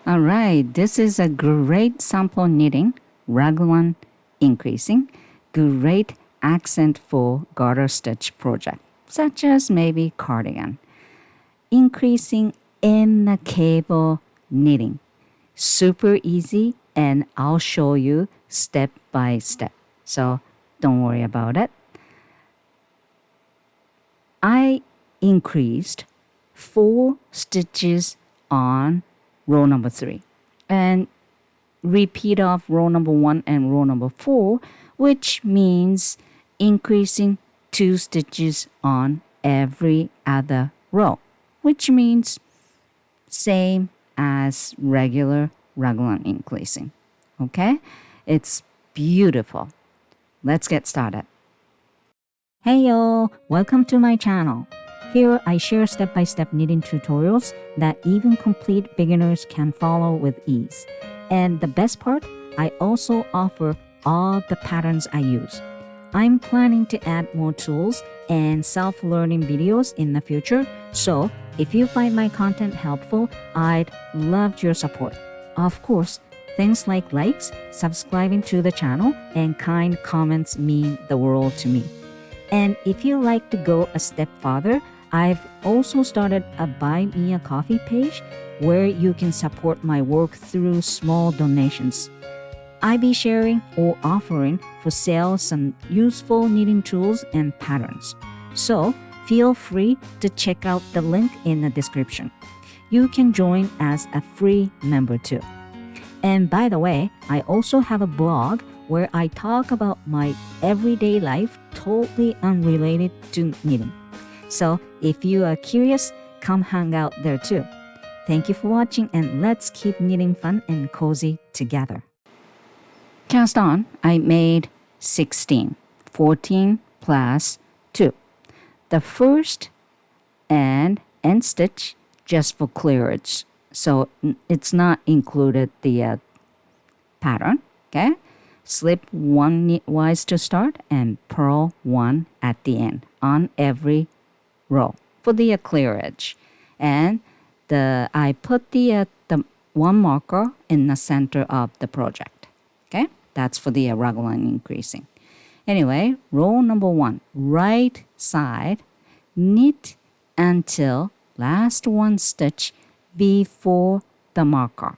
All right, this is a great sample knitting, Raglan increasing, great accent for garter stitch project, such as maybe cardigan. Increasing in the cable knitting. Super easy, and I'll show you step by step. So don't worry about it. I increased 4 stitches on row number 3 and repeat of row number 1 and row number 4, which means increasing 2 stitches on every other row, which means same as regular raglan increasing. Okay? It's beautiful. Let's get started. Hey yo, welcome to my channel. Here I share step-by-step knitting tutorials that even complete beginners can follow with ease. And the best part, I also offer all the patterns I use. I'm planning to add more tools and self-learning videos in the future, so if you find my content helpful, I'd love your support. Of course, things like likes, subscribing to the channel, and kind comments mean the world to me. And if you like to go a step farther, I've also started a Buy Me a Coffee page where you can support my work through small donations. I'll be sharing or offering for sale some useful knitting tools and patterns. So feel free to check out the link in the description. You can join as a free member too. And by the way, I also have a blog where I talk about my everyday life totally unrelated to knitting. So if you are curious, come hang out there too. Thank you for watching, and let's keep knitting fun and cozy together. Cast on, I made 16, 14 plus 2. The first and end stitch just for clearance. So it's not included the pattern, okay? Slip 1 knitwise to start and purl 1 at the end on every row for the clear edge. And I put the 1 marker in the center of the project, okay? That's for the raglan increasing. Anyway, row number 1, right side, knit until last 1 stitch before the marker,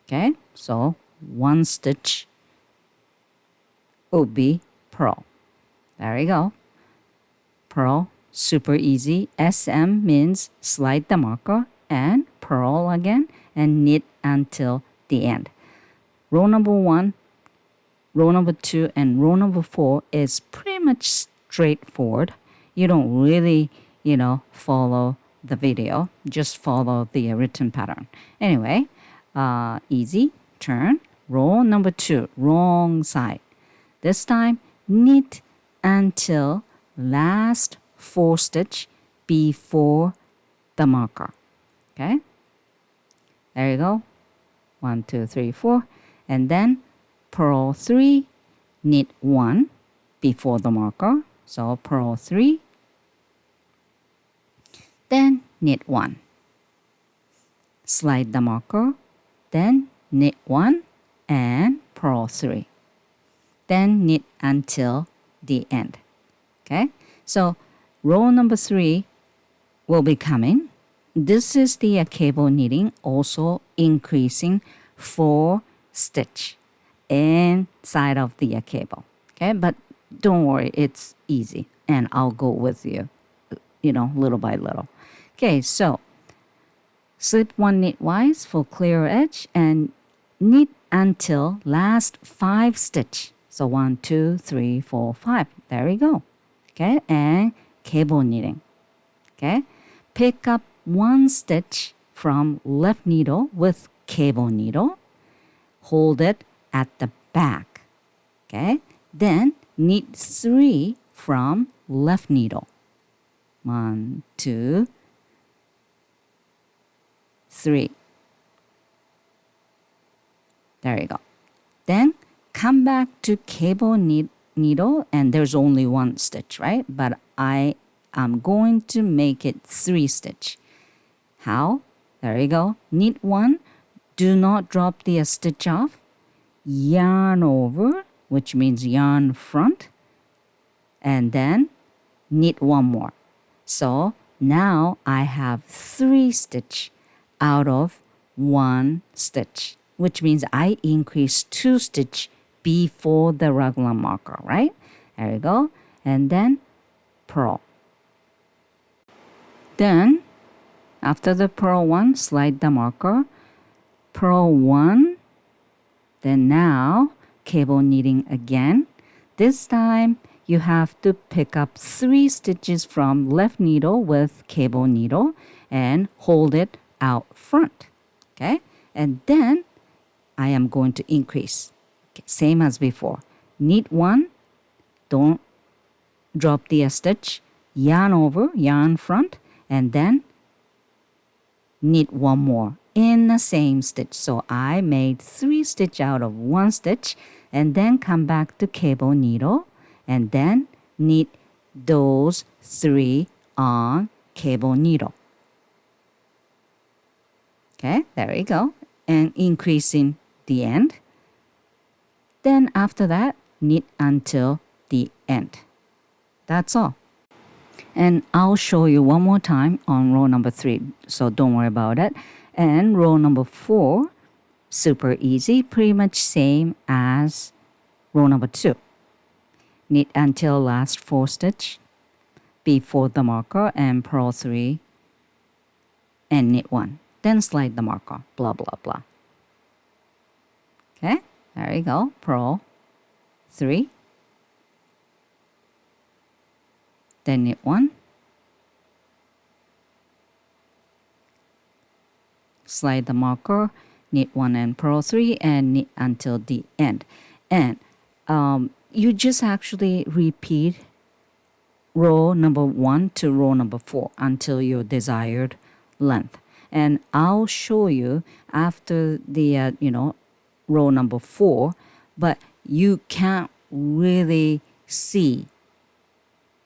okay? So 1 stitch would be purl. There you go. Purl, super easy. SM means slide the marker and purl again and knit until the end. Row number 1, row number 2, and row number 4 is pretty much straightforward. You don't really, follow the video. Just follow the written pattern. Anyway, easy, turn. Row number 2, wrong side. This time, knit until last 4 stitch before the marker. Okay? There you go. 1, 2, 3, 4. And then purl 3, knit 1 before the marker. So purl 3, then knit 1. Slide the marker, then knit 1 and purl 3. Then knit until the end. Okay? So row number 3 will be coming. This is the cable knitting, also increasing 4 stitch inside of the cable. Okay? But don't worry, it's easy. And I'll go with you, little by little. Okay, so slip 1 knitwise for clear edge and knit until last 5 stitch. So 1, 2, 3, 4, 5. There we go. Okay, and cable knitting. Okay, pick up 1 stitch from left needle with cable needle. Hold it at the back. Okay, then knit 3 from left needle. 1, 2, 3. There you go. Then come back to cable needle, and there's only 1 stitch, right? But I am going to make it 3 stitch. How? There you go. Knit 1, do not drop the stitch off, yarn over, which means yarn front, and then knit 1 more. So now I have 3 stitch out of 1 stitch, which means I increase 2 stitch before the raglan marker, right? There you go. And then purl. Then after the purl 1, slide the marker, purl 1, then now cable knitting again. This time you have to pick up 3 stitches from left needle with cable needle and hold it out front. Okay? And then I am going to increase. Okay, same as before. Knit 1, don't drop the stitch, yarn over, yarn front, and then knit 1 more in the same stitch. So I made 3 stitch out of 1 stitch, and then come back to cable needle and then knit those 3 on cable needle. Okay, there you go. And increasing the end. Then after that, knit until the end. That's all. And I'll show you one more time on row number 3, so don't worry about it. And row number 4, super easy, pretty much same as row number 2. Knit until last 4 stitch before the marker and purl 3 and knit 1. Then slide the marker, blah, blah, blah. Okay, there you go, purl 3. Then knit 1. Slide the marker, knit 1 and purl 3 and knit until the end. And you just actually repeat row number 1 to row number 4 until your desired length. And I'll show you after the, row number 4, but you can't really see,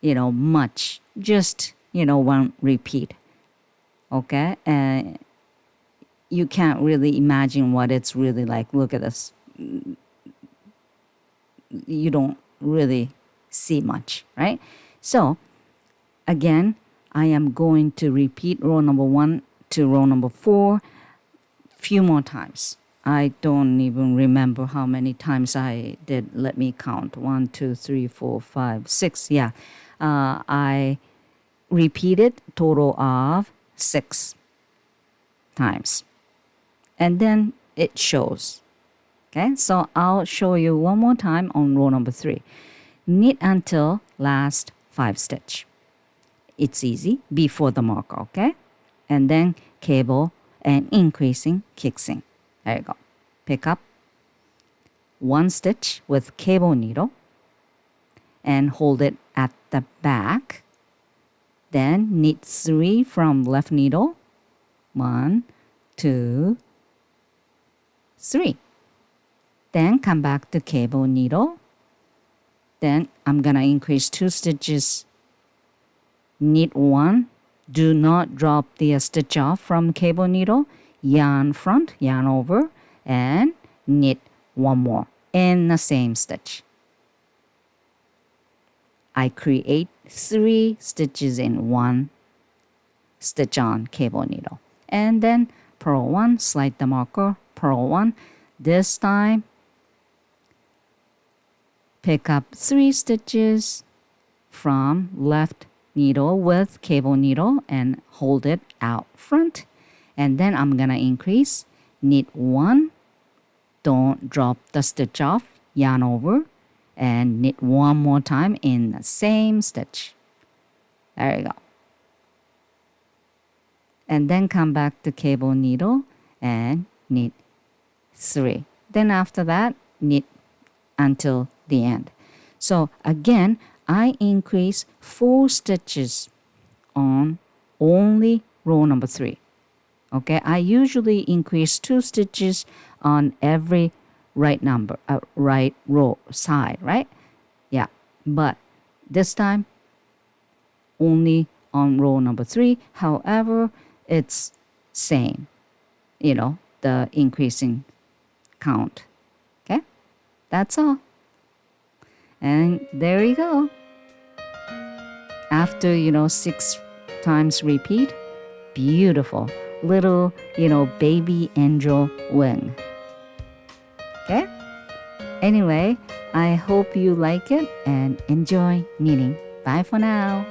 much, just, one repeat. Okay? And you can't really imagine what it's really like. Look at this. You don't really see much, right? So, again, I am going to repeat row number 1 to row number 4 few more times. I don't even remember how many times I did. Let me count. 1, 2, 3, 4, 5, 6. Yeah. I repeated total of 6 times. And then it shows. Okay, so I'll show you one more time on row number 3. Knit until last 5 stitch. It's easy, before the marker, okay? And then cable and increasing, kicking. There you go. Pick up 1 stitch with cable needle and hold it at the back. Then knit 3 from left needle. 1, 2, 3. Then come back to cable needle. Then I'm gonna increase 2 stitches. Knit 1. Do not drop the stitch off from cable needle. Yarn front, yarn over, and knit 1 more in the same stitch. I create 3 stitches in 1 stitch on cable needle. And then purl 1, slide the marker, purl 1. This time, pick up 3 stitches from left needle with cable needle and hold it out front. And then I'm gonna increase, knit 1, don't drop the stitch off, yarn over, and knit 1 more time in the same stitch. There you go. And then come back to cable needle and knit 3. Then after that, knit until the end. So again, I increase 4 stitches on only row number 3. Okay, I usually increase 2 stitches on every right row side, right? Yeah, but this time only on row number 3. However, it's same, the increasing count. Okay? That's all. And there you go. After, 6 times repeat, beautiful little, baby angel wing. Okay? Anyway, I hope you like it and enjoy knitting. Bye for now.